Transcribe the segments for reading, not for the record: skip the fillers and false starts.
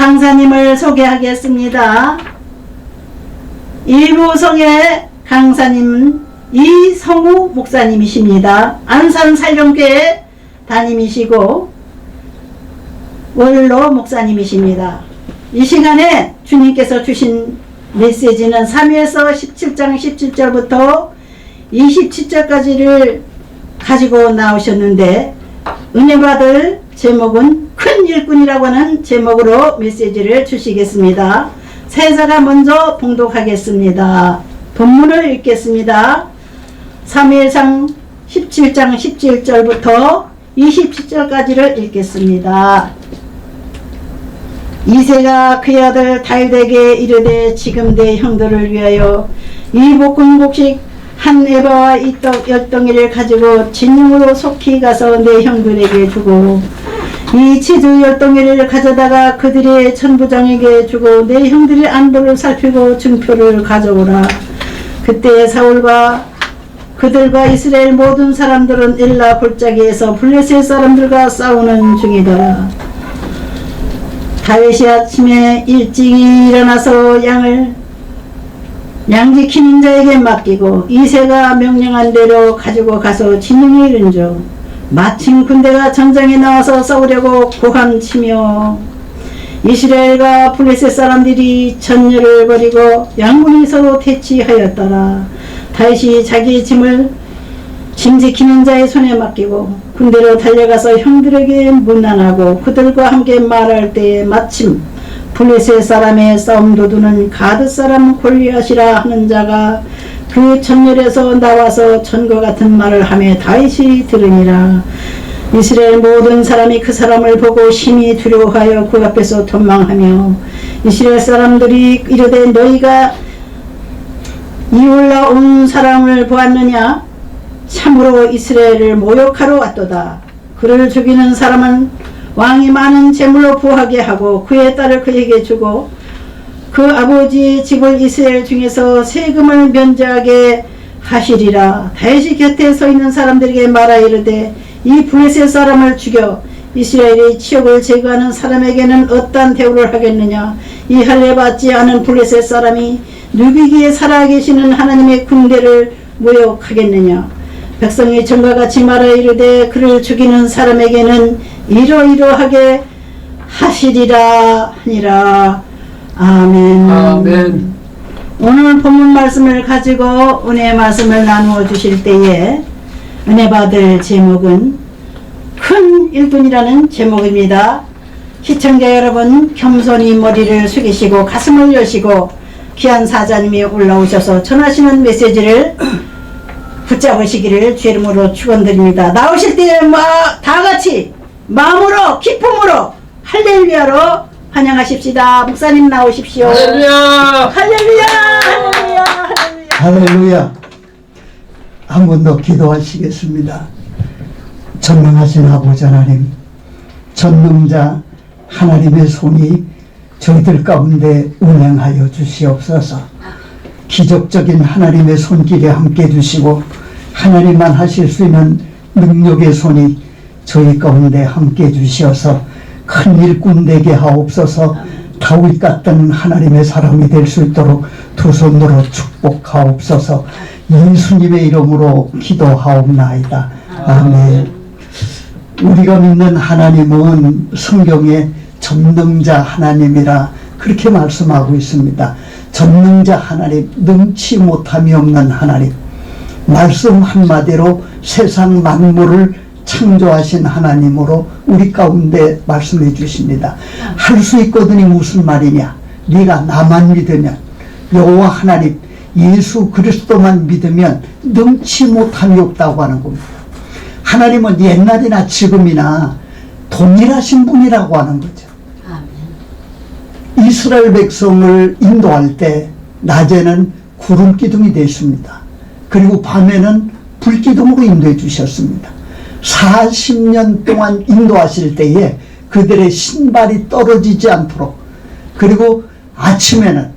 강사님을 소개하겠습니다. 일부성의 강사님은 이성우 목사님이십니다. 안산살령교회 담임이시고 원로 목사님이십니다. 이 시간에 주님께서 주신 메시지는 사무엘서 17장 17절부터 27절까지를 가지고 나오셨는데, 은혜 받을 제목은 큰 일꾼이라고 하는 제목으로 메시지를 주시겠습니다. 세자가 먼저 봉독하겠습니다. 본문을 읽겠습니다. 사무엘상 17장 17절부터 27절까지를 읽겠습니다. 이새가 그의 아들 다윗에게 이르되 지금 내 형들을 위하여 이 볶음곡식 한 에바와 이 떡 10덩이를 가지고 진영으로 속히 가서 내 형들에게 주고 이 치즈 10덩이를 가져다가 그들의 천부장에게 주고 내 형들의 안보를 살피고 증표를 가져오라. 그때 사울과 그들과 이스라엘 모든 사람들은 엘라 골짜기에서 블레셋 사람들과 싸우는 중이더라. 다윗이 아침에 일찍 일어나서 양 지키는 자에게 맡기고 이새가 명령한 대로 가지고 가서 진영에 이른즉 마침 군대가 전장에 나와서 싸우려고 고함치며 이스라엘과 블레셋 사람들이 전열을 벌이고 양군이 서로 대치하였더라. 다윗이 자기 짐 지키는 자의 손에 맡기고 군대로 달려가서 형들에게 문안하고 그들과 함께 말할 때에 마침 블레셋 사람의 싸움 도두는 가드 사람 골리앗이라 하는 자가 그 전열에서 나와서 전과 같은 말을 하며 다윗이 들으니라. 이스라엘 모든 사람이 그 사람을 보고 심히 두려워하여 그 앞에서 도망하며 이스라엘 사람들이 이르되 너희가 이 올라온 사람을 보았느냐? 참으로 이스라엘을 모욕하러 왔도다. 그를 죽이는 사람은 왕이 많은 재물로 부하게 하고 그의 딸을 그에게 주고 그 아버지의 집을 이스라엘 중에서 세금을 면제하게 하시리라. 다윗이 곁에 서 있는 사람들에게 말하 이르되 이 블레셋 사람을 죽여 이스라엘의 치욕을 제거하는 사람에게는 어떠한 대우를 하겠느냐? 이 할례 받지 않은 블레셋 사람이 누비기에 살아계시는 하나님의 군대를 모욕하겠느냐? 백성이 전과 같이 말하 이르되 그를 죽이는 사람에게는 이러이러하게 하시리라 하니라. 아멘. 아멘. 오늘 본문 말씀을 가지고 은혜의 말씀을 나누어 주실 때에 은혜 받을 제목은 큰 일꾼이라는 제목입니다. 시청자 여러분, 겸손히 머리를 숙이시고 가슴을 여시고 귀한 사자님이 올라오셔서 전하시는 메시지를 붙잡으시기를 주의 이름으로 축원드립니다. 나오실 때 다 같이 마음으로 기쁨으로 할렐루야로 환영하십시다. 목사님 나오십시오. 할렐루야. 할렐루야. 할렐루야. 할렐루야. 할렐루야. 한 번 더 기도하시겠습니다. 전능하신 아버지 하나님, 전능자 하나님의 손이 저희들 가운데 운행하여 주시옵소서. 기적적인 하나님의 손길에 함께 주시고 하나님만 하실 수 있는 능력의 손이 저희 가운데 함께 주시어서 큰 일꾼 되게 하옵소서. 다윗 같은 하나님의 사람이 될 수 있도록 두 손으로 축복하옵소서. 예수님의 이름으로 기도하옵나이다. 아멘. 우리가 믿는 하나님은 성경에 전능자 하나님이라 그렇게 말씀하고 있습니다. 전능자 하나님, 능치 못함이 없는 하나님, 말씀 한마디로 세상 만물을 창조하신 하나님으로 우리 가운데 말씀해 주십니다. 할 수 있거든이 무슨 말이냐? 네가 나만 믿으면, 여호와 하나님 예수 그리스도만 믿으면 능치 못함이 없다고 하는 겁니다. 하나님은 옛날이나 지금이나 동일하신 분이라고 하는 거죠. 이스라엘 백성을 인도할 때 낮에는 구름 기둥이 되었습니다. 그리고 밤에는 불기둥으로 인도해 주셨습니다. 40년 동안 인도하실 때에 그들의 신발이 떨어지지 않도록, 그리고 아침에는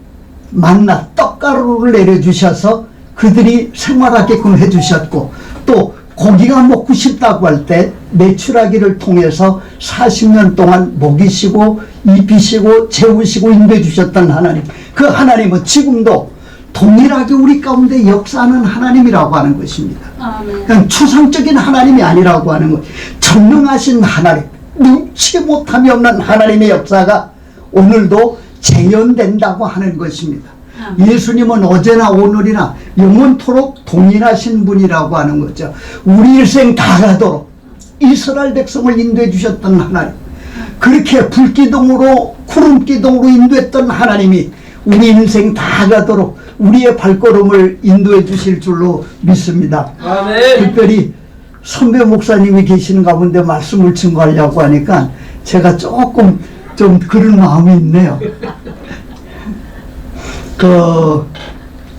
만나 떡가루를 내려주셔서 그들이 생활하게끔 해주셨고, 또 고기가 먹고 싶다고 할 때 메추라기를 통해서 40년 동안 먹이시고 입히시고 재우시고 인도해 주셨던 하나님, 그 하나님은 지금도 동일하게 우리 가운데 역사하는 하나님이라고 하는 것입니다. 그냥 추상적인 하나님이 아니라고 하는 것, 전능하신 하나님, 눈치 못함이 없는 하나님의 역사가 오늘도 재현된다고 하는 것입니다. 예수님은 어제나 오늘이나 영원토록 동일하신 분이라고 하는 거죠. 우리 일생 다 가도록 이스라엘 백성을 인도해 주셨던 하나님, 그렇게 불기둥으로 구름기둥으로 인도했던 하나님이 우리 인생 다 가도록 우리의 발걸음을 인도해 주실 줄로 믿습니다. 아멘. 특별히 선배 목사님이 계시는 가운데 말씀을 증거하려고 하니까 제가 조금 좀 그런 마음이 있네요. 그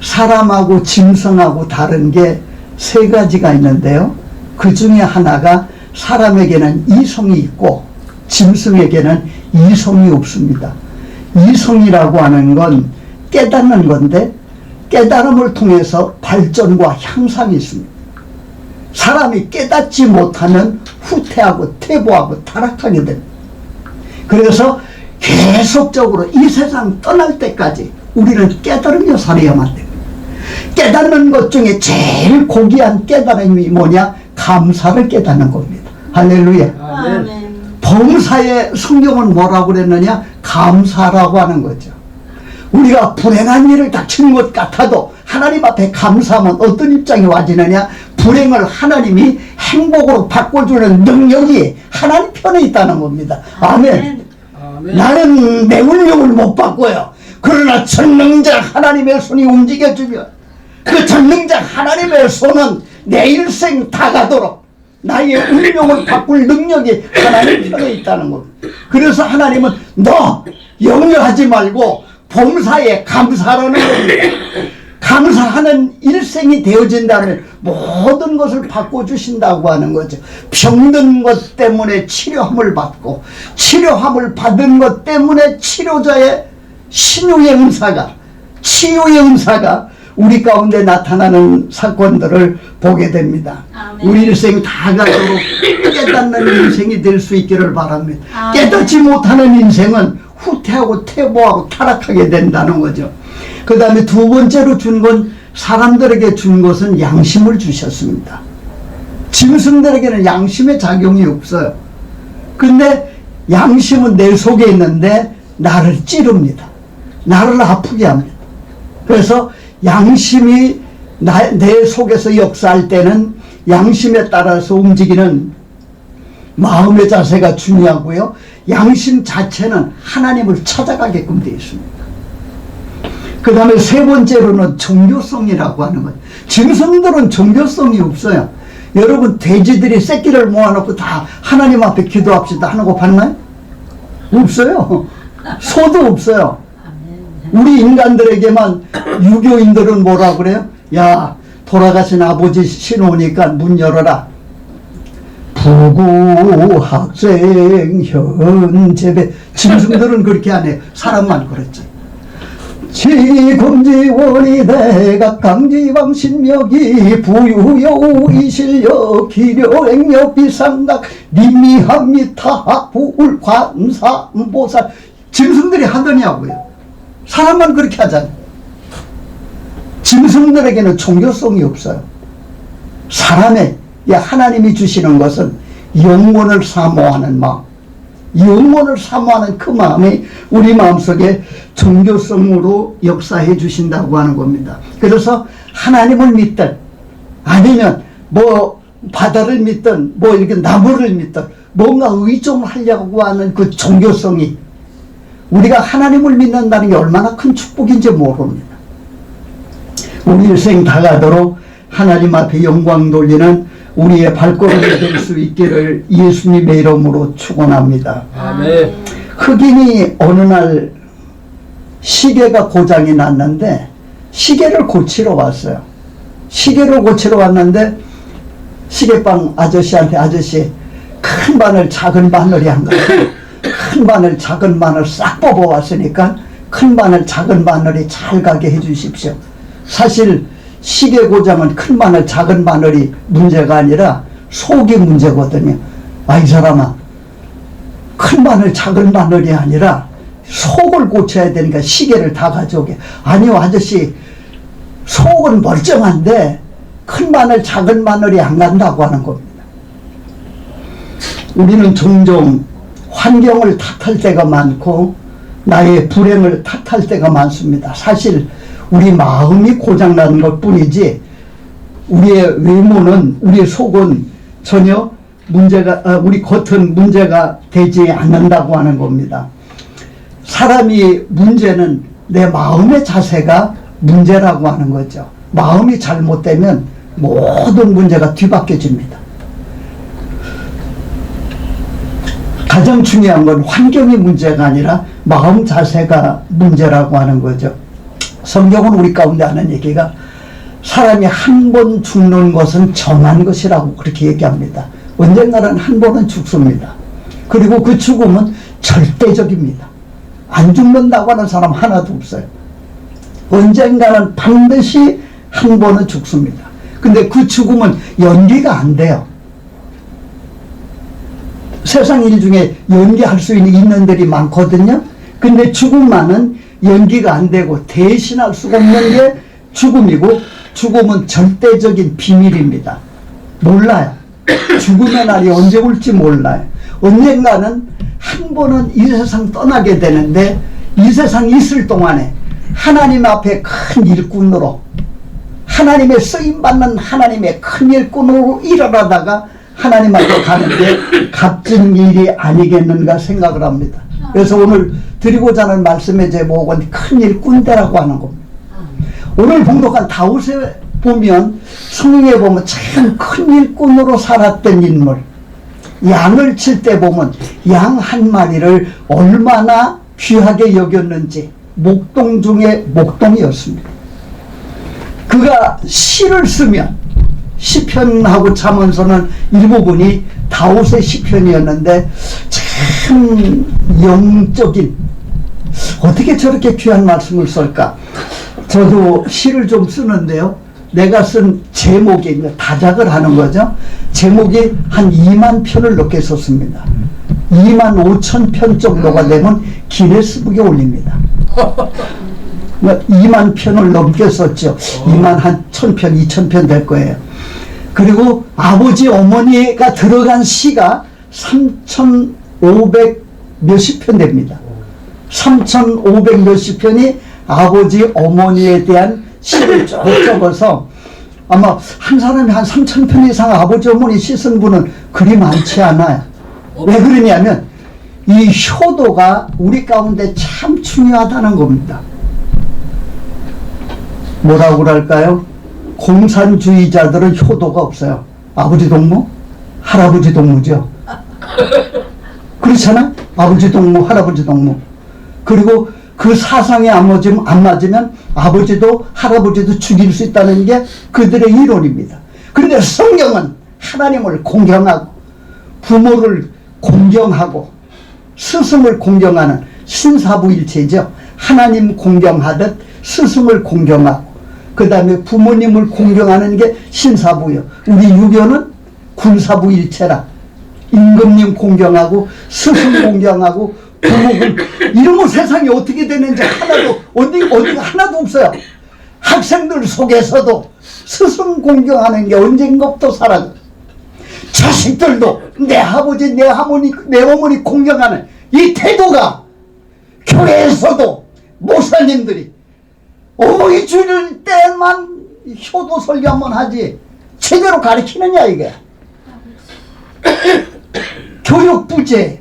사람하고 짐승하고 다른 게 세 가지가 있는데요. 그 중에 하나가 사람에게는 이성이 있고 짐승에게는 이성이 없습니다. 이성이라고 하는 건 깨닫는 건데 깨달음을 통해서 발전과 향상이 있습니다. 사람이 깨닫지 못하면 후퇴하고 퇴보하고 타락하게 됩니다. 그래서 계속적으로 이 세상 떠날 때까지 우리는 깨달으며 살아야만 됩니다. 깨닫는 것 중에 제일 고귀한 깨달음이 뭐냐? 감사를 깨닫는 겁니다. 할렐루야. 아멘. 범사에 성경은 뭐라고 그랬느냐? 감사라고 하는 거죠. 우리가 불행한 일을 닥치는 것 같아도 하나님 앞에 감사하면 어떤 입장이 와지느냐? 불행을 하나님이 행복으로 바꿔주는 능력이 하나님 편에 있다는 겁니다. 아멘. 아멘. 나는 내 운명을 못 바꿔요. 그러나 전능자 하나님의 손이 움직여주면 그 전능자 하나님의 손은 내 일생 다 가도록 나의 운명을 바꿀 능력이 하나님 편에 있다는 겁니다. 그래서 하나님은 너 염려하지 말고 범사에 감사하라는 겁니다. 감사하는 일생이 되어진다면 모든 것을 바꿔주신다고 하는 거죠. 병든 것 때문에 치료함을 받고 치료함을 받은 것 때문에 치료자의 신유의 은사가, 치유의 은사가 우리 가운데 나타나는 사건들을 보게 됩니다. 아멘. 우리 일생 다 가도록 깨닫는 인생이 될 수 있기를 바랍니다. 아멘. 깨닫지 못하는 인생은 후퇴하고 퇴보하고 타락하게 된다는 거죠. 그 다음에 두 번째로 준 건 사람들에게 준 것은 양심을 주셨습니다. 짐승들에게는 양심의 작용이 없어요. 근데 양심은 내 속에 있는데 나를 찌릅니다. 나를 아프게 합니다. 그래서 양심이 내 속에서 역사할 때는 양심에 따라서 움직이는 마음의 자세가 중요하고요. 양심 자체는 하나님을 찾아가게끔 되어 있습니다. 그 다음에 세 번째로는 종교성이라고 하는 거예요. 짐승들은 종교성이 없어요. 여러분 돼지들이 새끼를 모아놓고 다 하나님 앞에 기도합시다 하는 거 봤나요? 없어요. 소도 없어요. 우리 인간들에게만 유교인들은 뭐라 그래요? 야, 돌아가신 아버지 신오니까 문 열어라. 부구 학생 현재배. 짐승들은 그렇게 안 해요. 사람만 그렇지. 지금지원이 대각 강지방 신명이 부유여 이실여 기려행여 비상각 리미합니다 부울 관사보살. 짐승들이 하더냐고요. 사람만 그렇게 하잖아요. 짐승들에게는 종교성이 없어요. 사람의 하나님이 주시는 것은 영혼을 사모하는 마음, 영혼을 사모하는 그 마음이 우리 마음속에 종교성으로 역사해 주신다고 하는 겁니다. 그래서 하나님을 믿든 아니면 뭐 바다를 믿든 뭐 이렇게 나무를 믿든 뭔가 의존을 하려고 하는 그 종교성이 우리가 하나님을 믿는다는 게 얼마나 큰 축복인지 모릅니다. 우리 일생 다 가도록 하나님 앞에 영광 돌리는 우리의 발걸음이 될 수 있기를 예수님의 이름으로 축원합니다. 아멘. 흑인이 어느 날 시계가 고장이 났는데 시계를 고치러 왔어요. 시계를 고치러 왔는데 시계방 아저씨한테 아저씨 큰 바늘 작은 바늘이 한 거예요. 큰 바늘 작은 바늘 싹 뽑아왔으니까 큰 바늘 작은 바늘이 잘 가게 해주십시오. 사실 시계 고장은 큰 바늘 작은 바늘이 문제가 아니라 속이 문제거든요. 아, 이 사람아, 큰 바늘 작은 바늘이 아니라 속을 고쳐야 되니까 시계를 다 가져오게. 아니요 아저씨, 속은 멀쩡한데 큰 바늘 작은 바늘이 안 간다고 하는 겁니다. 우리는 종종 환경을 탓할 때가 많고 나의 불행을 탓할 때가 많습니다. 사실 우리 마음이 고장나는 것 뿐이지 우리의 외모는, 우리의 속은 전혀 문제가, 우리 겉은 문제가 되지 않는다고 하는 겁니다. 사람이 문제는 내 마음의 자세가 문제라고 하는 거죠. 마음이 잘못되면 모든 문제가 뒤바뀌어집니다. 가장 중요한 건 환경이 문제가 아니라 마음 자세가 문제라고 하는 거죠. 성경은 우리 가운데 하는 얘기가 사람이 한 번 죽는 것은 정한 것이라고 그렇게 얘기합니다. 언젠가는 한 번은 죽습니다. 그리고 그 죽음은 절대적입니다. 안 죽는다고 하는 사람 하나도 없어요. 언젠가는 반드시 한 번은 죽습니다. 근데 그 죽음은 연기가 안 돼요. 세상 일 중에 연기할 수 있는 인연들이 많거든요. 근데 죽음만은 연기가 안 되고 대신할 수가 없는 게 죽음이고, 죽음은 절대적인 비밀입니다. 몰라요. 죽음의 날이 언제 올지 몰라요. 언젠가는 한 번은 이 세상 떠나게 되는데 이 세상 있을 동안에 하나님 앞에 큰 일꾼으로, 하나님의 쓰임받는 하나님의 큰 일꾼으로 일어나다가 하나님 앞에 가는 게 값진 일이 아니겠는가 생각을 합니다. 그래서 오늘 드리고자 하는 말씀의 제목은 큰 일꾼대라고 하는 겁니다. 오늘 봉독한 다윗에 보면, 성경에 보면 참 큰 일꾼으로 살았던 인물, 양을 칠 때 보면 양 한 마리를 얼마나 귀하게 여겼는지 목동 중에 목동이었습니다. 그가 시를 쓰면, 시편하고 잠언서는 일부분이 다윗의 시편이었는데 참 영적인, 어떻게 저렇게 귀한 말씀을 쓸까? 저도 시를 좀 쓰는데요, 내가 쓴 제목이 다작을 하는 거죠. 제목이 한 2만 편을 넘게 썼습니다. 2만 5천 편 정도가 되면 기네스북에 올립니다. 2만 편을 넘게 썼죠. 2만 한 1000편, 2000편 될 거예요. 그리고 아버지 어머니가 들어간 시가 3500 몇십 편 됩니다. 3500 몇십 편이 아버지 어머니에 대한 시를 쭉 적어서, 아마 한 사람이 한 3000편 이상 아버지 어머니 시 쓴 분은 그리 많지 않아요. 왜 그러냐면 이 효도가 우리 가운데 참 중요하다는 겁니다. 뭐라고 그럴까요? 공산주의자들은 효도가 없어요. 아버지 동무, 할아버지 동무죠. 그렇잖아? 아버지 동무, 할아버지 동무. 그리고 그 사상에 안 맞으면 아버지도 할아버지도 죽일 수 있다는 게 그들의 이론입니다. 그런데 성경은 하나님을 공경하고 부모를 공경하고 스승을 공경하는 신사부일체죠. 하나님 공경하듯 스승을 공경하고 그 다음에 부모님을 공경하는 게 신사부요. 우리 유교는 군사부일체라. 임금님 공경하고 스승 공경하고 부모 이런 거 세상에 어떻게 되는지 하나도 어디가 하나도 없어요. 학생들 속에서도 스승 공경하는 게 언젠가부터 사라져. 자식들도 내 아버지, 내 어머니, 내 어머니 공경하는 이 태도가 교회에서도 목사님들이 어머니 주일 때만 효도 설교 한번 하지 제대로 가르치느냐 이게. 교육 부재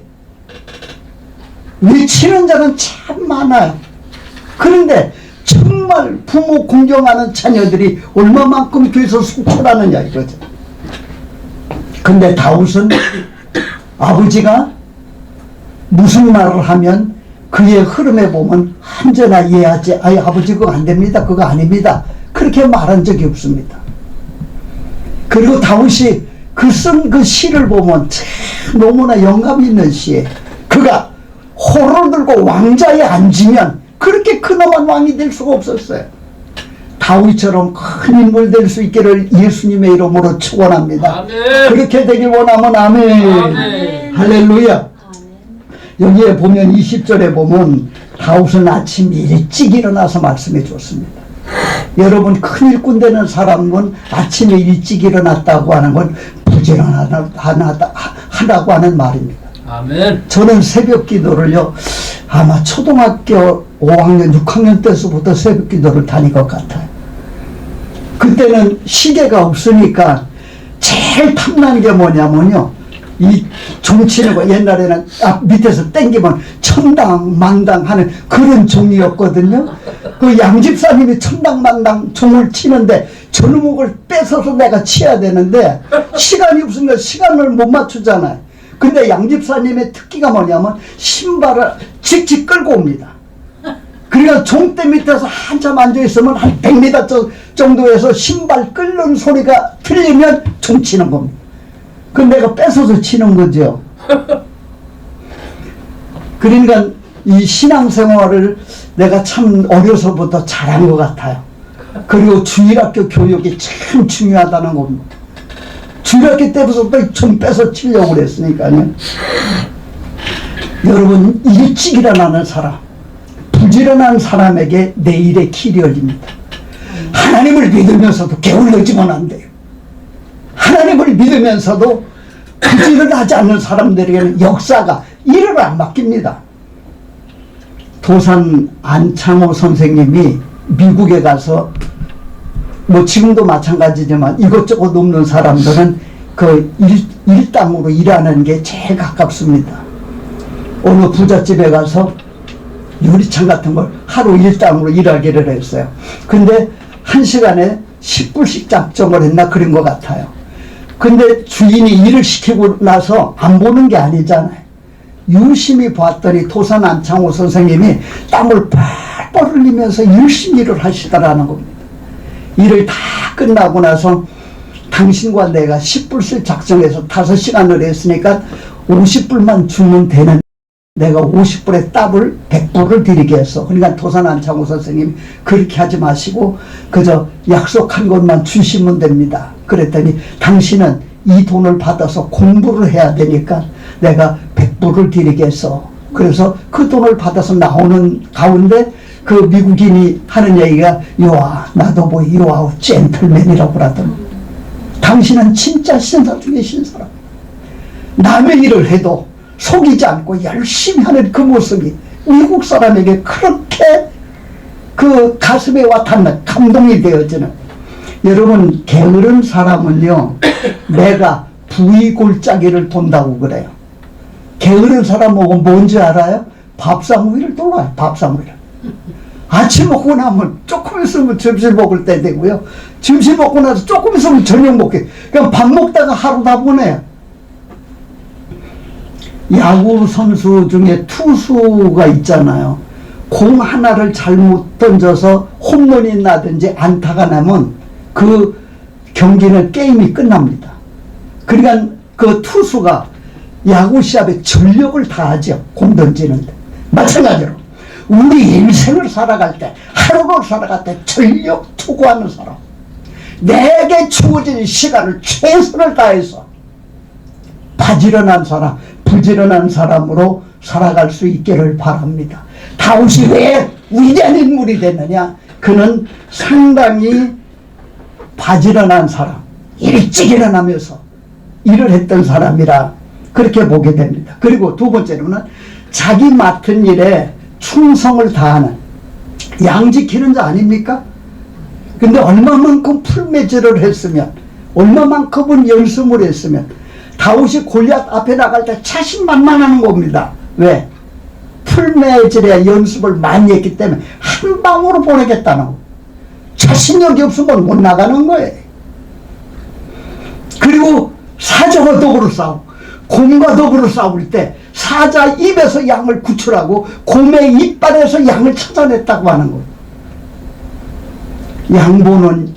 미치는 자는 참 많아요. 그런데 정말 부모 공경하는 자녀들이 얼마만큼 교회에서 속출하느냐 이거죠. 근데 다윗은 아버지가 무슨 말을 하면 그의 흐름에 보면 언제나 이해하지. 아이 아버지 그거 안 됩니다. 그거 아닙니다. 그렇게 말한 적이 없습니다. 그리고 다윗이 쓴 그 시를 보면 참 너무나 영감이 있는 시에, 그가 호를 들고 왕자에 앉으면 그렇게 근엄한 왕이 될 수가 없었어요. 다윗처럼 큰 인물 될 수 있기를 예수님의 이름으로 축원합니다. 아멘. 그렇게 되길 원하면 아멘. 아멘. 할렐루야. 여기에 보면 20절에 보면 다윗은 아침 일찍 일어나서 말씀해 줬습니다. 여러분, 큰 일꾼 되는 사람은 아침에 일찍 일어났다고 하는 건 부지런하다고 하는 말입니다. 아멘. 저는 새벽 기도를요, 아마 초등학교 5학년, 6학년 때서부터 새벽 기도를 다닌 것 같아요. 그때는 시계가 없으니까 제일 탐난 게 뭐냐면요, 이 종치는 거, 옛날에는 밑에서 땡기면 천당 만당 하는 그런 종이었거든요. 그 양집사님이 천당만당 종을 치는데 저놈을 뺏어서 내가 치야 되는데 시간이 없으니까 시간을 못 맞추잖아요. 근데 양집사님의 특기가 뭐냐면 신발을 직직 끌고 옵니다. 그러니까 종대 밑에서 한참 앉아있으면 한 100m 정도에서 신발 끓는 소리가 들리면 종 치는 겁니다. 그럼 내가 뺏어서 치는 거죠. 그러니까 이 신앙생활을 내가 참 어려서부터 잘한 것 같아요. 그리고 주일학교 교육이 참 중요하다는 겁니다. 주일학교 때부터 좀 뺏어 치려고 그랬으니까요. 여러분, 일찍 일어나는 사람, 부지런한 사람에게 내일의 길이 열립니다. 하나님을 믿으면서도 게을러지면 안 돼요. 하나님을 믿으면서도 부지런하지 않는 사람들에게는 역사가 일을 안 맡깁니다. 도산 안창호 선생님이 미국에 가서 뭐 지금도 마찬가지지만 이것저것 없는 사람들은 그 일당으로 일하는 게 제일 가깝습니다. 어느 부잣집에 가서 유리창 같은 걸 하루 일당으로 일하기를 했어요. 근데 한 시간에 10불씩 작정을 했나 그런 것 같아요. 근데 주인이 일을 시키고 나서 안 보는 게 아니잖아요. 유심히 봤더니 도산 안창호 선생님이 땀을 뻘뻘 흘리면서 열심히 일을 하시더라는 겁니다. 일을 다 끝나고 나서 당신과 내가 10불씩 작정해서 5시간을 했으니까 50불만 주면 되는, 내가 50불에 따블 100불을 드리게 했어. 그러니까 도산 안창호 선생님 그렇게 하지 마시고 그저 약속한 것만 주시면 됩니다. 그랬더니 당신은 이 돈을 받아서 공부를 해야 되니까 내가 100불을 드리겠어. 그래서 그 돈을 받아서 나오는 가운데 그 미국인이 하는 얘기가 요아 나도 뭐 요아 젠틀맨이라고 그러더니 당신은 진짜 신사 중에 신사람. 남의 일을 해도 속이지 않고 열심히 하는 그 모습이 미국 사람에게 그렇게 그 가슴에 와닿는 감동이 되어지는. 여러분, 게으른 사람은요 내가 부위골짜기를 본다고 그래요. 게으른 사람은 뭔지 알아요? 밥상 위를 돌아요. 밥상 위를. 아침 먹고 나면 조금 있으면 점심 먹을 때 되고요, 점심 먹고 나서 조금 있으면 저녁 먹게. 그냥 밥 먹다가 하루 다 보내요. 야구 선수 중에 투수가 있잖아요. 공 하나를 잘못 던져서 홈런이 나든지 안타가 나면 그 경기는 게임이 끝납니다. 그러니까 그 투수가 야구 시합에 전력을 다하죠. 공 던지는데. 마찬가지로 우리 인생을 살아갈 때, 하루를 살아갈 때 전력 투구하는 사람, 내게 주어진 시간을 최선을 다해서 바지런한 사람, 부지런한 사람으로 살아갈 수 있기를 바랍니다. 다윗이 왜 위대한 인물이 됐느냐? 그는 상당히 바지런한 사람, 일찍 일어나면서 일을 했던 사람이라 그렇게 보게 됩니다. 그리고 두 번째로는 자기 맡은 일에 충성을 다하는, 양 지키는 자 아닙니까? 근데 얼마만큼 풀매질을 했으면, 얼마만큼은 연습을 했으면 다윗이 골리앗 앞에 나갈 때 자신만만하는 겁니다. 왜? 풀매질의 연습을 많이 했기 때문에 한 방으로 보내겠다는 거. 자신력이 없으면 못 나가는 거예요. 그리고 사자와 더불어 싸우고 곰과 더불어 싸울 때 사자 입에서 양을 구출하고 곰의 이빨에서 양을 찾아냈다고 하는 거예요.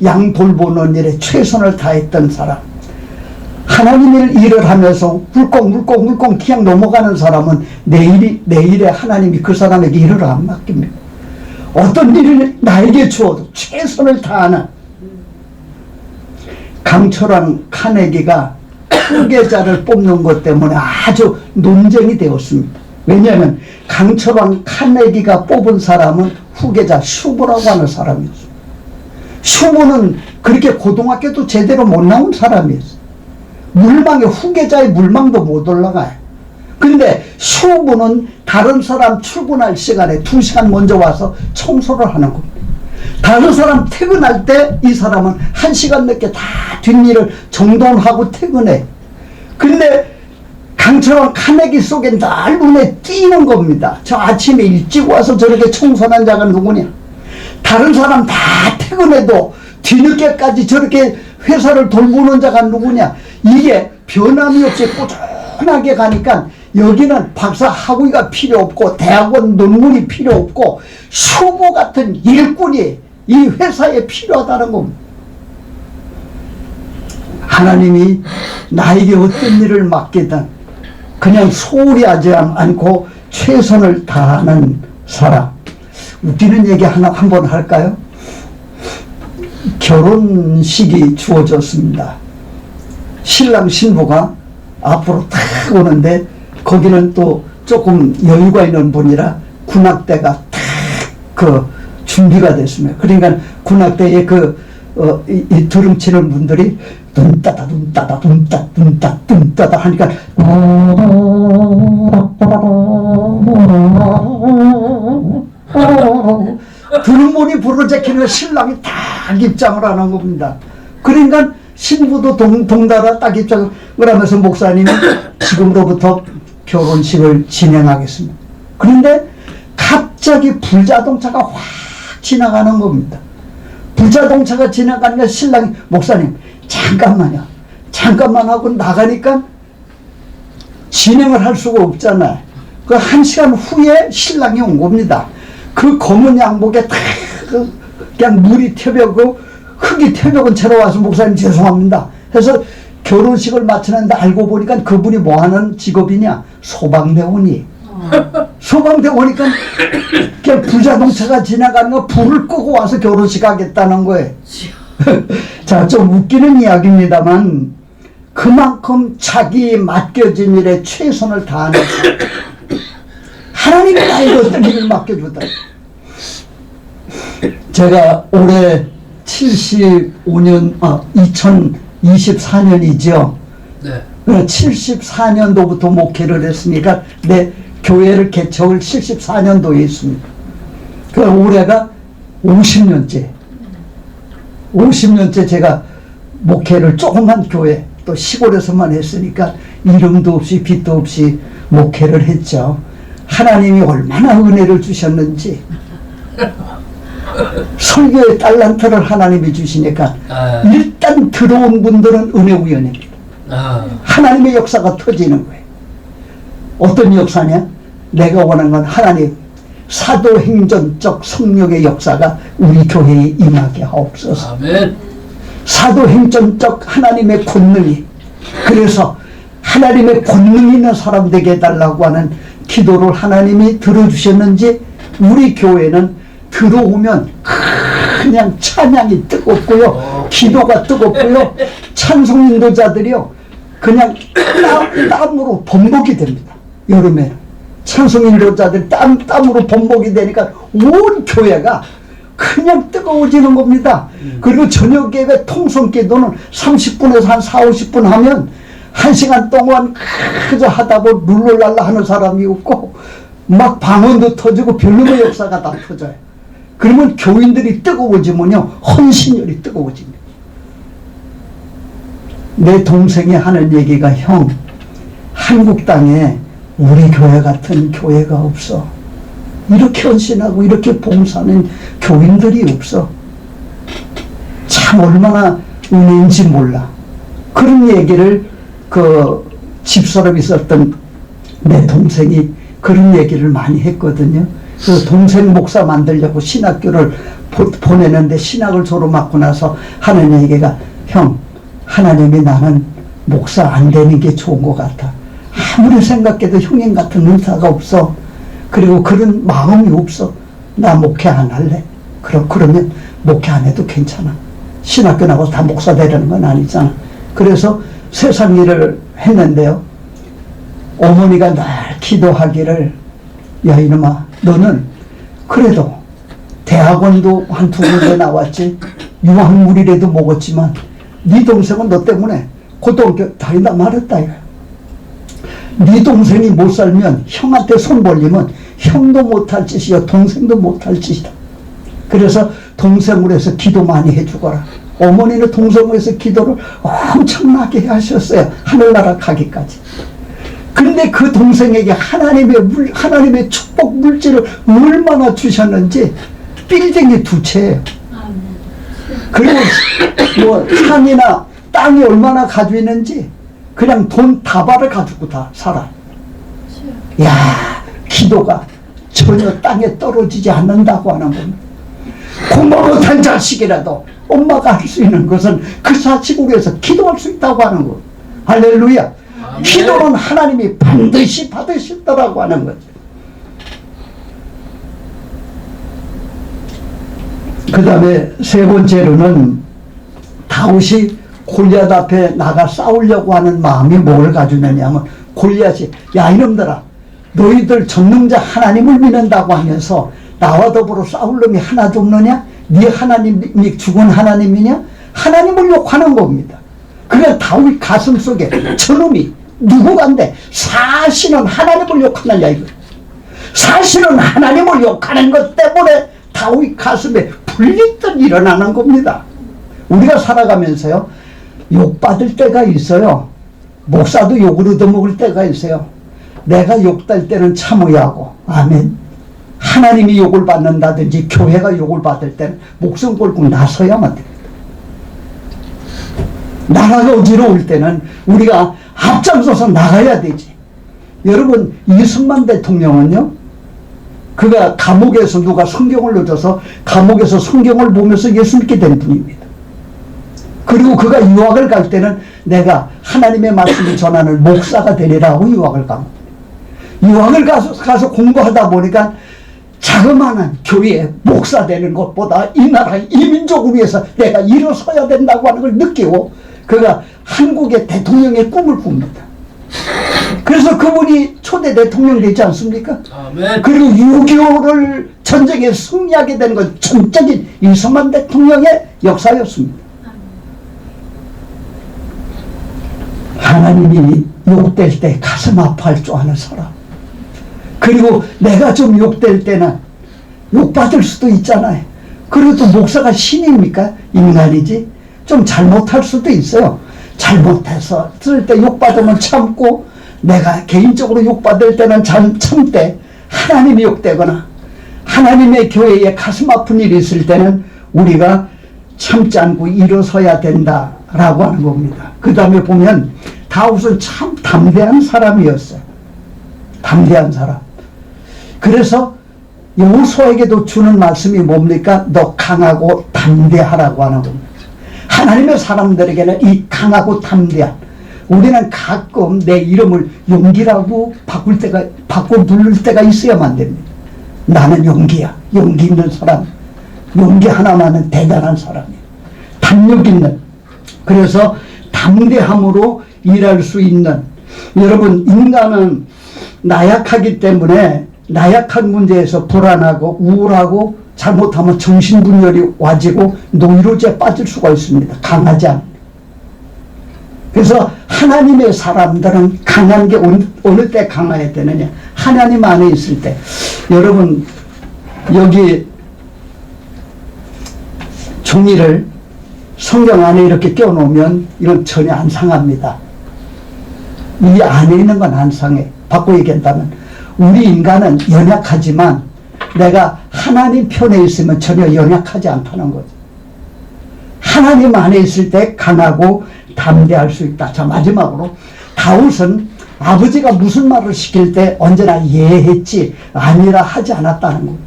양 돌보는 일에 최선을 다했던 사람, 하나님의 일을 하면서 물컹물컹 그냥 넘어가는 사람은 내일에 하나님이 그 사람에게 일을 안 맡깁니다. 어떤 일을 나에게 주어도 최선을 다하는 강철왕 카네기가 후계자를 뽑는 것 때문에 아주 논쟁이 되었습니다. 왜냐하면 강철왕 카네기가 뽑은 사람은 후계자 슈보라고 하는 사람이었습니다. 슈보는 그렇게 고등학교도 제대로 못 나온 사람이었어요. 물망에 후계자의 물망도 못 올라가요. 근데 슈보는 다른 사람 출근할 시간에 2시간 먼저 와서 청소를 하는 겁니다. 다른 사람 퇴근할 때 이 사람은 1시간 늦게 다 뒷일을 정돈하고 퇴근해. 근데 강철왕 카네기 속에 늘 눈에 띄는 겁니다. 저 아침에 일찍 와서 저렇게 청소한 자가 누구냐. 다른 사람 다 퇴근해도 뒤늦게까지 저렇게 회사를 돌보는 자가 누구냐. 이게 변함이 없이 꾸준하게 가니까 여기는 박사 학위가 필요 없고 대학원 논문이 필요 없고 슈보 같은 일꾼이 이 회사에 필요하다는 겁니다. 하나님이 나에게 어떤 일을 맡기든 그냥 소홀히 하지 않고 최선을 다하는 사람. 웃기는 얘기 하나 한번 할까요? 결혼식이 주어졌습니다. 신랑 신부가 앞으로 탁 오는데 거기는 또 조금 여유가 있는 분이라 군악대가 탁 준비가 됐습니다. 그러니까 군악대에 이 드럼치는 분들이 둔따다 둔따다 둔따 둔따 둔따다 하니까 드럼본이 부르짖히는 신랑이 딱 입장을 하는 겁니다. 그러니까 신부도 동달아 딱 입장을 하면서 목사님이 지금으로부터 결혼식을 진행하겠습니다. 그런데 갑자기 불자동차가 확 지나가는 겁니다. 불자동차가 지나가니까 신랑이 목사님 잠깐만요. 잠깐만 하고 나가니까 진행을 할 수가 없잖아요. 그 1시간 후에 신랑이 온 겁니다. 그 검은 양복에 다 그냥 물이 튀어벽고 흙이 튀어벽은 채로 와서 목사님 죄송합니다. 해서 결혼식을 마치는데 알고 보니까 그분이 뭐 하는 직업이냐? 소방대원이. 소방대원이니까 그냥 부자동차가 지나가는 거 불을 끄고 와서 결혼식 하겠다는 거예요. 자, 좀 웃기는 이야기입니다만 그만큼 자기 맡겨진 일에 최선을 다하는 하나님이 나에게 어떤 일을 맡겨주다. 제가 올해 75년, 2024년이죠. 네. 74년도부터 목회를 했으니까 내 교회를 개척을 74년도에 했습니다. 그 올해가 50년째. 50년째 제가 목회를 조그만 교회 또 시골에서만 했으니까 이름도 없이 빛도 없이 목회를 했죠. 하나님이 얼마나 은혜를 주셨는지 설교의 달란트를 하나님이 주시니까 일단 들어온 분들은 은혜 우연입니다. 하나님의 역사가 터지는 거예요. 어떤 역사냐? 내가 원하는 건 하나님 사도행전적 성령의 역사가 우리 교회에 임하게 하옵소서. 아멘. 사도행전적 하나님의 권능이, 그래서 하나님의 권능 있는 사람 되게 해달라고 하는 기도를 하나님이 들어주셨는지 우리 교회는 들어오면 그냥 찬양이 뜨겁고요, 기도가 뜨겁고요, 찬송 인도자들이요 그냥 땀으로 범벅이 됩니다. 여름에 찬송 인도자들 땀으로 범벅이 되니까 온 교회가 그냥 뜨거워지는 겁니다. 그리고 저녁 예배 통성 기도는 30분에서 한 40, 50분 하면 1시간 동안 그저 하다 보면 룰루랄라 하는 사람이 없고 막 방언도 터지고 별놈의 역사가 다 터져요. 그러면 교인들이 뜨거워지면요 헌신열이 뜨거워집니다. 내 동생이 하는 얘기가 형, 한국 땅에 우리 교회 같은 교회가 없어. 이렇게 헌신하고 이렇게 봉사하는 교인들이 없어. 참 얼마나 은혜인지 몰라. 그런 얘기를 그 집사람이 있었던 내 동생이 그런 얘기를 많이 했거든요. 그 동생 목사 만들려고 신학교를 보내는데 신학을 졸업하고 나서 하는 얘기가 형, 하나님이 나는 목사 안 되는 게 좋은 것 같아. 아무리 생각해도 형님 같은 은사가 없어. 그리고 그런 마음이 없어. 나 목회 안 할래. 그러면 목회 안 해도 괜찮아. 신학교 나가서 다 목사 되려는 건 아니잖아. 그래서 세상 일을 했는데요. 어머니가 늘 기도하기를, 야 이놈아, 너는 그래도 대학원도 한 2군데 나왔지, 유학물이라도 먹었지만 네 동생은 너 때문에 고등학교 다니다 말았다 이거야. 네 동생이 못 살면 형한테 손 벌리면 형도 못할 짓이야, 동생도 못할 짓이다. 그래서 동생으로 해서 기도 많이 해주거라. 어머니는 동생으로 해서 기도를 엄청나게 하셨어요. 하늘나라 가기까지. 근데 그 동생에게 하나님의 축복 물질을 얼마나 주셨는지 빌딩이 2채예요. 그리고 뭐 산이나 땅이 얼마나 가지고 있는지 그냥 돈 다발을 가지고 다 살아. 야, 기도가 전혀 땅에 떨어지지 않는다고 하는 겁니다. 공부 못한 자식이라도 엄마가 할 수 있는 것은 그 자식을 위해서 기도할 수 있다고 하는 것. 할렐루야. 기도는 하나님이 반드시 받으시더라고 하는 거죠. 그 다음에 3번째로는 다윗이 골리앗 앞에 나가 싸우려고 하는 마음이 뭘 가지느냐 하면, 골리앗이 야 이놈들아, 너희들 전능자 하나님을 믿는다고 하면서 나와 더불어 싸울 놈이 하나도 없느냐? 네 하나님이 죽은 하나님이냐? 하나님을 욕하는 겁니다. 그러니까 다윗 가슴 속에 저놈이 누구간데 사실은 하나님을 욕하느냐 이거. 사실은 하나님을 욕하는 것 때문에 다윗 가슴에 불리듯 일어나는 겁니다. 우리가 살아가면서요, 욕받을 때가 있어요. 목사도 욕을 얻어먹을 때가 있어요. 내가 욕될 때는 참아야 하고, 아멘. 하나님이 욕을 받는다든지 교회가 욕을 받을 때는 목숨 걸고 나서야만 됩니다. 나라가 어지러울 때는 우리가 앞장서서 나가야 되지. 여러분, 이승만 대통령은요, 그가 감옥에서 누가 성경을 넣어줘서 감옥에서 성경을 보면서 예수 믿게 된 분입니다. 그리고 그가 유학을 갈 때는 내가 하나님의 말씀을 전하는 목사가 되리라고 유학을 갑니다. 유학을 가서 공부하다 보니까 자그마한 교회에 목사 되는 것보다 이 나라 이민족을 위해서 내가 일어서야 된다고 하는 걸 느끼고 그가 한국의 대통령의 꿈을 꿉니다. 그래서 그분이 초대 대통령 되지 않습니까? 아멘. 그리고 6.25를 전쟁에 승리하게 된 건 전적인 이승만 대통령의 역사였습니다. 하나님이 욕될 때 가슴 아파할 줄 아는 사람. 그리고 내가 좀 욕될 때는 욕받을 수도 있잖아요. 그래도 목사가 신입니까? 인간이지. 좀 잘못할 수도 있어요. 잘못해서 쓸 때 욕받으면 참고, 내가 개인적으로 욕받을 때는 참되, 하나님이 욕되거나 하나님의 교회에 가슴 아픈 일이 있을 때는 우리가 참지 않고 일어서야 된다라고 하는 겁니다. 그 다음에 보면 다윗은 참 담대한 사람이었어요. 담대한 사람. 그래서 여호수아에게도 주는 말씀이 뭡니까? 너 강하고 담대하라고 하는 겁니다. 하나님의 사람들에게는 이 강하고 담대한, 우리는 가끔 내 이름을 용기라고 바꿔 부를 때가 있어야만 됩니다. 나는 용기야. 용기 있는 사람. 용기 하나만은 대단한 사람이에요. 담력 있는. 그래서 담대함으로 일할 수 있는. 여러분, 인간은 나약하기 때문에 나약한 문제에서 불안하고 우울하고 잘못하면 정신분열이 와지고 노이로제에 빠질 수가 있습니다. 강하지 않은. 그래서 하나님의 사람들은 강한 게 어느 때 강해야 되느냐? 하나님 안에 있을 때. 여러분, 여기 종이를 성경 안에 이렇게 껴놓으면 이건 전혀 안 상합니다. 이 안에 있는 건 안 상해. 바꿔 얘기한다면 우리 인간은 연약하지만 내가 하나님 편에 있으면 전혀 연약하지 않다는 거죠. 하나님 안에 있을 때 강하고 담대할 수 있다. 자, 마지막으로 다윗은 아버지가 무슨 말을 시킬 때 언제나 예했지 아니라 하지 않았다는 겁니다.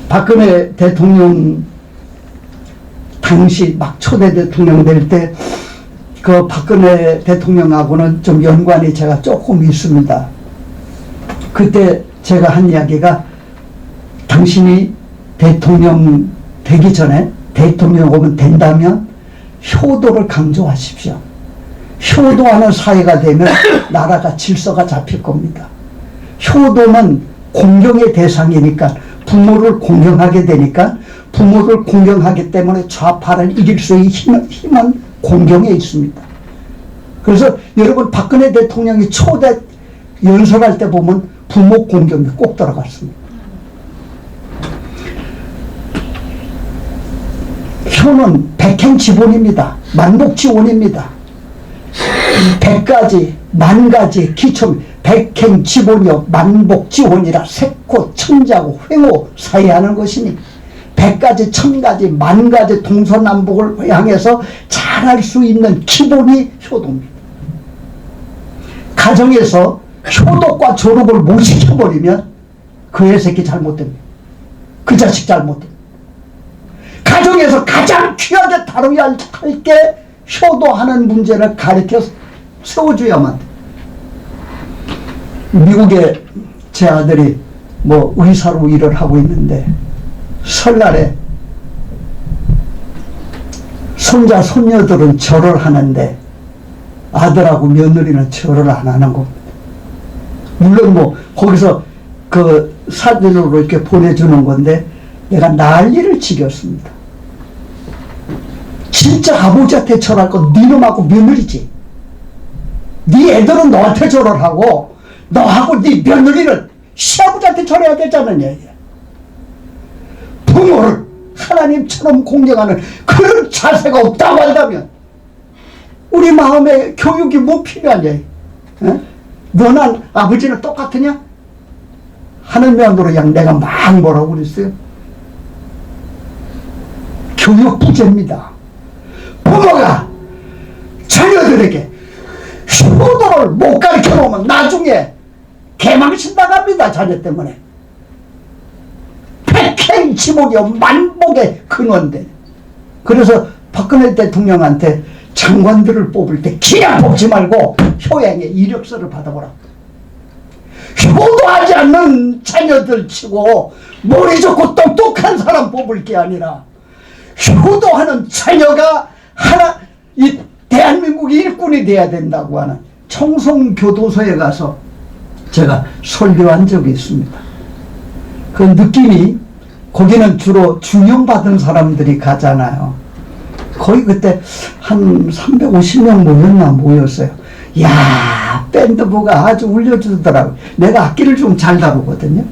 박근혜 대통령 당시 막 초대 대통령 될 때 그 박근혜 대통령하고는 좀 연관이 제가 조금 있습니다. 그때 제가 한 이야기가 당신이 대통령 되기 전에 대통령 오면 된다면 효도를 강조하십시오. 효도하는 사회가 되면 나라가 질서가 잡힐 겁니다. 효도는 공경의 대상이니까 부모를 공경하게 되니까 부모를 공경하기 때문에 좌파를 이길 수 있는 힘은 공경에 있습니다. 그래서 여러분 박근혜 대통령이 초대 연설할 때 보면 부모 공경이 꼭 들어갔습니다. 효는 백행지본입니다. 만복지원입니다. 100가지, 10,000가지 기초, 백행지본이요 만복지원이라 색고, 천자고, 횡호 사이하는 것이니 100가지, 1000가지, 10,000가지 동서남북을 향해서 잘할 수 있는 기본이 효도입니다. 가정에서 효도과 졸업을 못 시켜버리면 그 애 새끼 잘못됩니다. 그 자식 잘못됩니다. 가정에서 가장 귀하게 다뤄야 할 게 효도하는 문제를 가르쳐 세워줘야만 돼. 미국에 제 아들이 뭐 의사로 일을 하고 있는데 설날에 손자 손녀들은 절을 하는데 아들하고 며느리는 절을 안 하는 겁니다. 물론 뭐 거기서 그 사진으로 이렇게 보내주는 건데 내가 난리를 치겼습니다. 진짜 아버지한테 절할 건 니놈하고 며느리지. 네 애들은 너한테 절을 하고 너하고 네 며느리는 시아버지한테 절해야 되잖아. 부모를 하나님처럼 공경하는 그런 자세가 없다고 한다면 우리 마음에 교육이 뭐 필요하냐. 너는 아버지는 똑같으냐? 하는 면으로 그냥 내가 막 뭐라고 그랬어요? 교육 부재입니다. 부모가 자녀들에게 효도를 못 가르쳐 놓으면 나중에 개망신 나갑니다. 자녀 때문에. 백행지본이요 만복의 근원대. 그래서 박근혜 대통령한테 장관들을 뽑을 때 그냥 뽑지 말고 효양의 이력서를 받아보라. 효도하지 않는 자녀들 치고 머리 좋고 똑똑한 사람 뽑을 게 아니라 효도하는 자녀가 하나 이 대한민국 일꾼이 돼야 된다고 하는 청송교도소에 가서 제가 설교한 적이 있습니다. 그 느낌이 거기는 주로 중형받은 사람들이 가잖아요. 거의 그때 한 350명 모였어요. 야, 밴드부가 아주 울려주더라고요. 내가 악기를 좀 잘 다루거든요.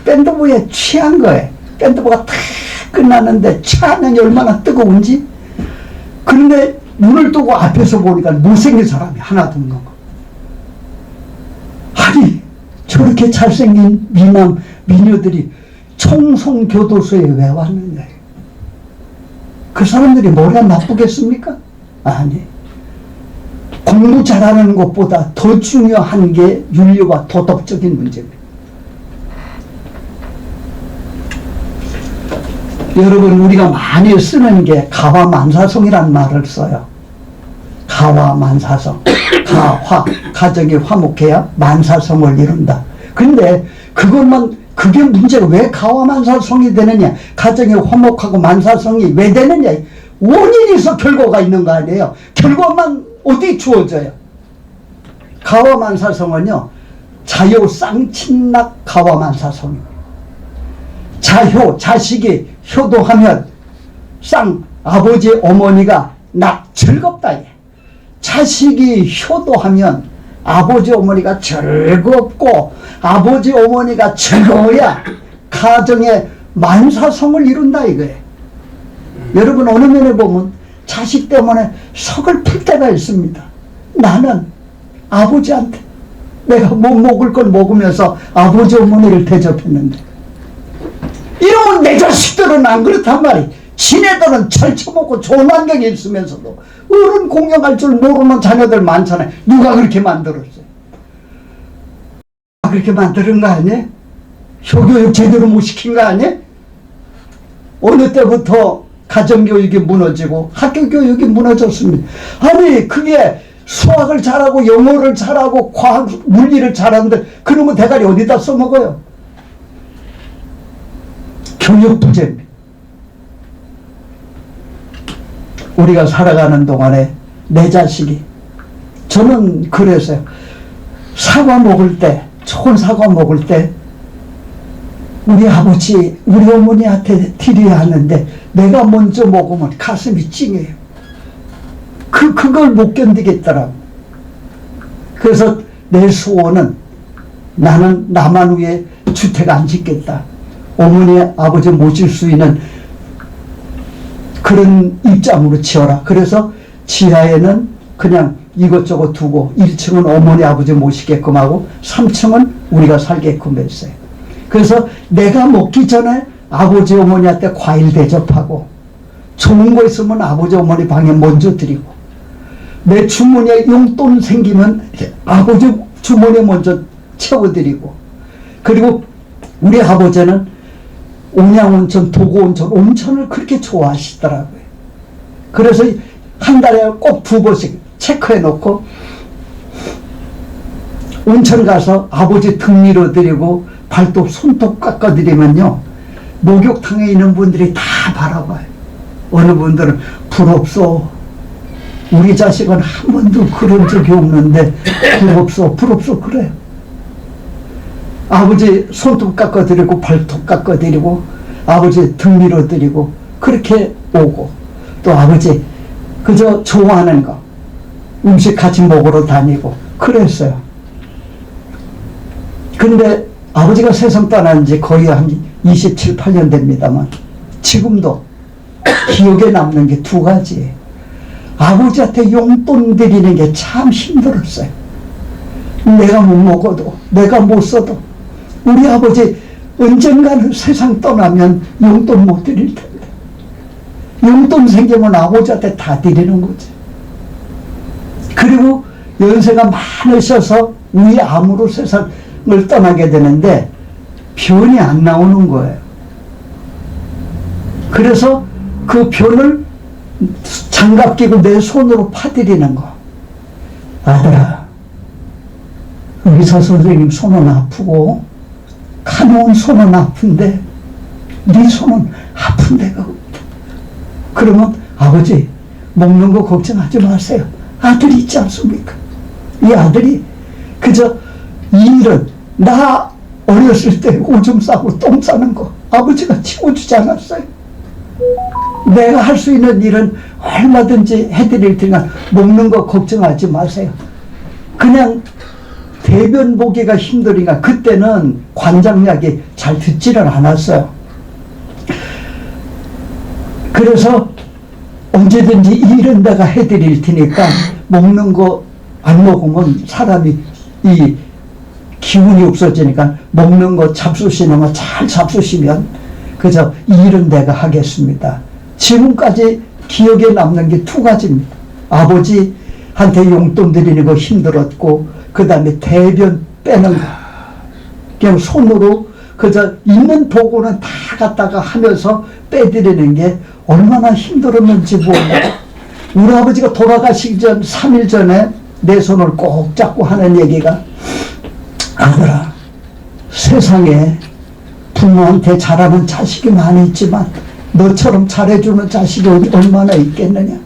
밴드부에 취한 거예요. 밴드부가 다 끝났는데 찬양이 얼마나 뜨거운지. 그런데 눈을 뜨고 앞에서 보니까 못생긴 사람이 하나 든 거. 아니, 저렇게 잘생긴 미남, 미녀들이 청송교도소에 왜 왔느냐. 그 사람들이 뭐가 나쁘겠습니까? 아니. 공부 잘하는 것보다 더 중요한 게 윤리와 도덕적인 문제입니다. 여러분, 우리가 많이 쓰는 게 가화만사성이라는 말을 써요. 가화만사성. 가화, 가정이 화목해야 만사성을 이룬다. 근데 그것만, 그게 문제가 왜 가화만사성이 되느냐? 가정이 화목하고 만사성이 왜 되느냐? 원인이 있어 결과가 있는 거 아니에요? 결과만 어디 주어져요? 가화만사성은요, 자효 쌍친낙 가화만사성입니다. 자효, 자식이 효도하면 쌍, 아버지 어머니가 낙 즐겁다. 자식이 효도하면 아버지 어머니가 즐겁고 아버지 어머니가 즐거워야 가정의 만사성을 이룬다 이거예요. 여러분, 어느 면에 보면 자식 때문에 서글플 때가 있습니다. 나는 아버지한테 내가 못 먹을 걸 먹으면서 아버지 어머니를 대접했는데, 이러면 내 자식들은 안 그렇단 말이에요. 지네들은 철쳐먹고 좋은 환경에 있으면서도 어른 공경할 줄 모르는 자녀들 많잖아요. 누가 그렇게 만들었어요? 그렇게 만드는 거 아니에요? 효교육 제대로 못 시킨 거 아니에요? 어느 때부터 가정교육이 무너지고 학교교육이 무너졌습니다. 아니, 그게 수학을 잘하고 영어를 잘하고 과학, 물리를 잘하는데 그러면 대가리 어디다 써먹어요? 교육 부재입니다. 우리가 살아가는 동안에 내 자식이, 저는 그래서요, 사과 먹을 때, 좋은 사과 먹을 때 우리 아버지, 우리 어머니한테 드려야 하는데 내가 먼저 먹으면 가슴이 찡해요. 그걸 못 견디겠더라고. 그래서 내 소원은, 나는 나만 위해 주택 안 짓겠다. 어머니, 아버지 모실 수 있는 그런 입장으로 지어라. 그래서 지하에는 그냥 이것저것 두고 1층은 어머니, 아버지 모시게끔 하고 3층은 우리가 살게끔 했어요. 그래서 내가 먹기 전에 아버지, 어머니한테 과일 대접하고, 좋은 거 있으면 아버지, 어머니 방에 먼저 드리고, 내 주머니에 용돈 생기면 아버지 주머니에 먼저 채워드리고, 그리고 우리 아버지는 온양온천, 도고온천, 온천을 그렇게 좋아하시더라고요. 그래서 한 달에 꼭 2번씩 체크해 놓고 온천 가서 아버지 등 밀어드리고 발톱, 손톱 깎아드리면요, 목욕탕에 있는 분들이 다 바라봐요. 어느 분들은 부럽소. 우리 자식은 한 번도 그런 적이 없는데 부럽소, 부럽소 그래요. 아버지 손톱 깎아드리고 발톱 깎아드리고 아버지 등 밀어드리고 그렇게 오고, 또 아버지 그저 좋아하는 거 음식 같이 먹으러 다니고 그랬어요. 근데 아버지가 세상 떠난 지 거의 한 27, 8년 됩니다만 지금도 기억에 남는 게 2가지예요. 아버지한테 용돈 드리는 게 참 힘들었어요. 내가 못 먹어도, 내가 못 써도 우리 아버지 언젠가는 세상 떠나면 용돈 못 드릴 텐데, 용돈 생기면 아버지한테 다 드리는 거지. 그리고 연세가 많으셔서 위암으로 세상을 떠나게 되는데 변이 안 나오는 거예요. 그래서 그 변을 장갑 끼고 내 손으로 파드리는 거. 아들아, 의사 선생님 손은 아프고 간호원 손은 아픈데 네 손은 아픈 데가 없다. 그러면 아버지 먹는 거 걱정하지 마세요. 아들이 있지 않습니까? 이 아들이 그저 이 일은 나 어렸을 때 오줌 싸고 똥 싸는 거 아버지가 치워주지 않았어요. 내가 할 수 있는 일은 얼마든지 해드릴 테니까 먹는 거 걱정하지 마세요. 그냥 대변 보기가 힘드니까 그때는 관장약이 잘 듣지를 않았어요. 그래서 언제든지 이 일은 내가 해드릴 테니까 먹는 거 안 먹으면 사람이 이 기운이 없어지니까 먹는 거 잡수시는 거 잘 잡수시면 그저 이 일은 내가 하겠습니다. 지금까지 기억에 남는 게 2가지입니다. 아버지한테 용돈 드리는 거 힘들었고, 그 다음에 대변 빼는 거 그냥 손으로 그저 있는 도구는 다 갖다가 하면서 빼드리는 게 얼마나 힘들었는지 몰라요. 우리 아버지가 돌아가시기 전 3일 전에 내 손을 꼭 잡고 하는 얘기가, 아들아, 세상에 부모한테 잘하는 자식이 많이 있지만 너처럼 잘해주는 자식이 얼마나 있겠느냐.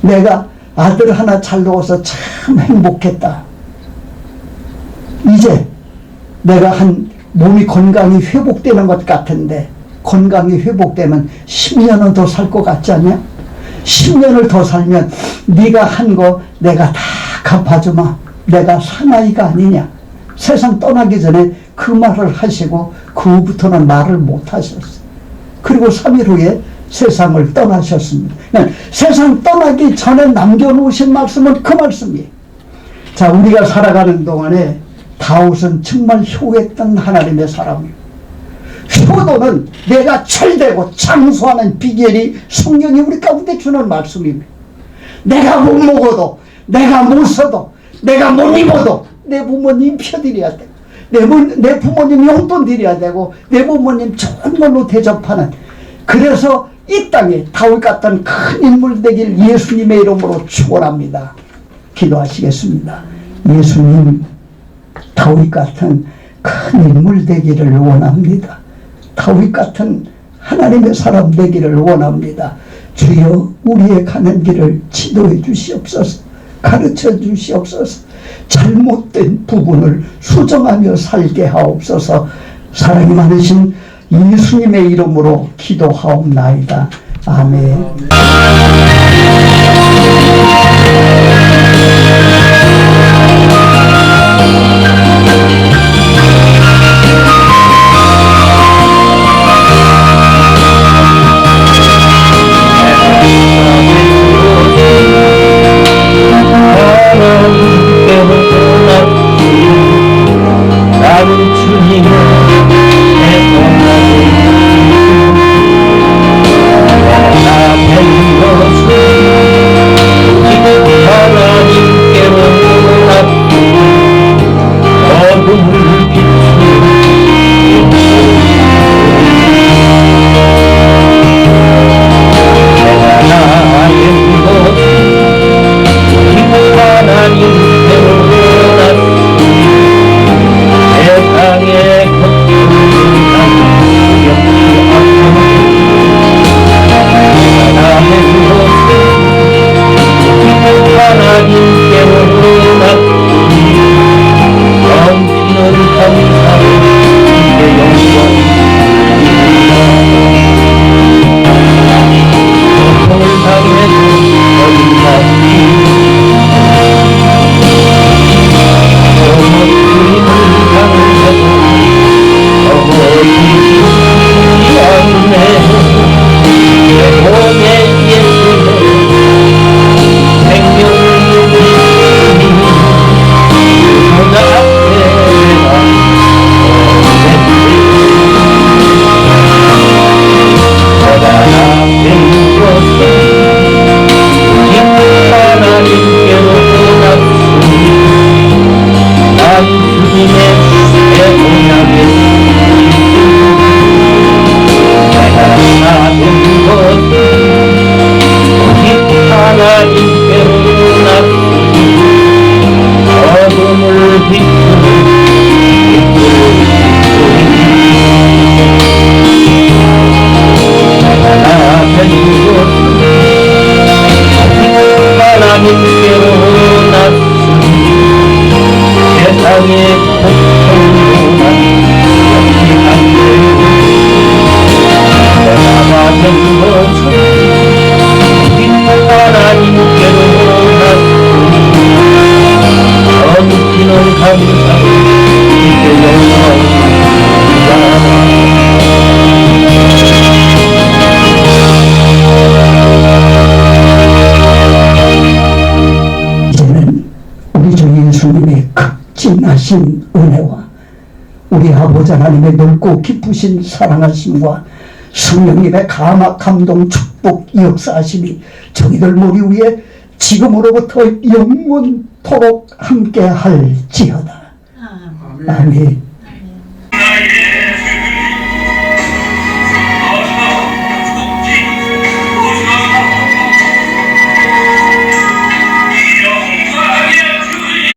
내가 아들 하나 잘 낳아서 참 행복했다. 이제 내가 한 몸이 건강이 회복되는 것 같은데, 건강이 회복되면 10년은 더 살 것 같지 않냐? 10년을 더 살면 네가 한 거 내가 다 갚아주마. 내가 사나이가 아니냐. 세상 떠나기 전에 그 말을 하시고 그 후부터는 말을 못 하셨어요. 그리고 3일 후에 세상을 떠나셨습니다. 세상 떠나기 전에 남겨놓으신 말씀은 그 말씀이에요. 자, 우리가 살아가는 동안에 다윗은 정말 효했던 하나님의 사람이에요. 효도는 내가 철되고 장수하는 비결이 성경이 우리 가운데 주는 말씀입니다. 내가 못 먹어도, 내가 못 써도, 내가 못 입어도 내 부모님 펴드려야 되고, 내 부모님 용돈 드려야 되고, 내 부모님 좋은 걸로 대접하는, 그래서 이 땅에 다윗 같은 큰 인물 되길 예수님의 이름으로 축원합니다. 기도하시겠습니다. 예수님, 다윗 같은 큰 인물 되기를 원합니다. 다윗 같은 하나님의 사람 되기를 원합니다. 주여 우리의 가는 길을 지도해 주시옵소서. 가르쳐 주시옵소서. 잘못된 부분을 수정하며 살게 하옵소서. 사랑이 많으신 예수님의 이름으로 기도하옵나이다. 아멘. 나는 주님을 나된 것은 오직 하나님께로 어둠을 비추는 내가 나된 것은 오직 하나님께로 세상의 고통을 두렵지 않고 나의 것은 하나님께로 납치 넘치는 감사로 이제 고통을 당해도 어림없이 예수님의 극진하신 은혜와 우리 아버지 하나님의 넓고 깊으신 사랑하심과 성령님의 감동 축복 역사하심이 저희들 머리 위에 지금으로부터 영원토록 함께 할지어다. 아멘.